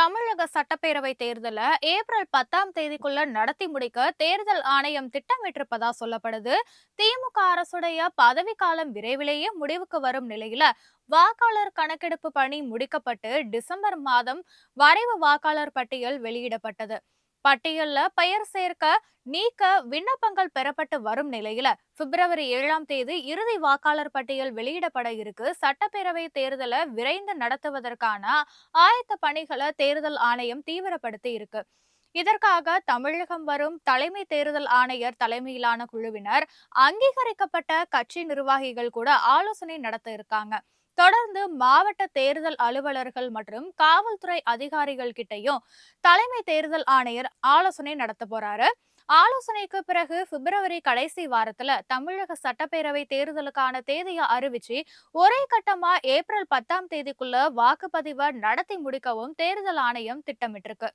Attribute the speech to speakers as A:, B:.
A: தமிழக சட்டப்பேரவை தேர்தலை ஏப்ரல் 10ஆம் தேதிக்குள்ள நடத்தி முடிக்க தேர்தல் ஆணையம் திட்டமிட்டிருப்பதா சொல்லப்படுது. திமுக அரசுடைய பதவிக்காலம் விரைவிலேயே முடிவுக்கு வரும் நிலையில வாக்காளர் கணக்கெடுப்பு பணி முடிக்கப்பட்டு டிசம்பர் மாதம் வரைவு வாக்காளர் பட்டியல் வெளியிடப்பட்டது. பட்டியல்ல பெயர் சேர்க்க நீக்க விண்ணப்பங்கள் பெறப்பட்டு வரும் நிலையில பிப்ரவரி 7ஆம் தேதி இறுதி வாக்காளர் பட்டியல் வெளியிடப்பட இருக்கு. சட்டப்பேரவை தேர்தலை விரைந்து நடத்துவதற்கான ஆயத்த பணிகளை தேர்தல் ஆணையம் தீவிரப்படுத்தி இருக்கு. இதற்காக தமிழகம் வரும் தலைமை தேர்தல் ஆணையர் தலைமையிலான குழுவினர் அங்கீகரிக்கப்பட்ட கட்சி நிர்வாகிகள் கூட ஆலோசனை நடத்த இருக்காங்க. தொடர்ந்து மாவட்ட தேர்தல் அலுவலர்கள் மற்றும் காவல்துறை அதிகாரிகள் கிட்டையும் தலைமை தேர்தல் ஆணையர் ஆலோசனை நடத்த போறாரு. ஆலோசனைக்கு பிறகு பிப்ரவரி கடைசி வாரத்துல தமிழக சட்டப்பேரவை தேர்தலுக்கான தேதியை அறிவிச்சு ஒரே கட்டமா ஏப்ரல் 10ஆம் தேதிக்குள்ள வாக்குப்பதிவை நடத்தி முடிக்கவும் தேர்தல் ஆணையம் திட்டமிட்டிருக்கு.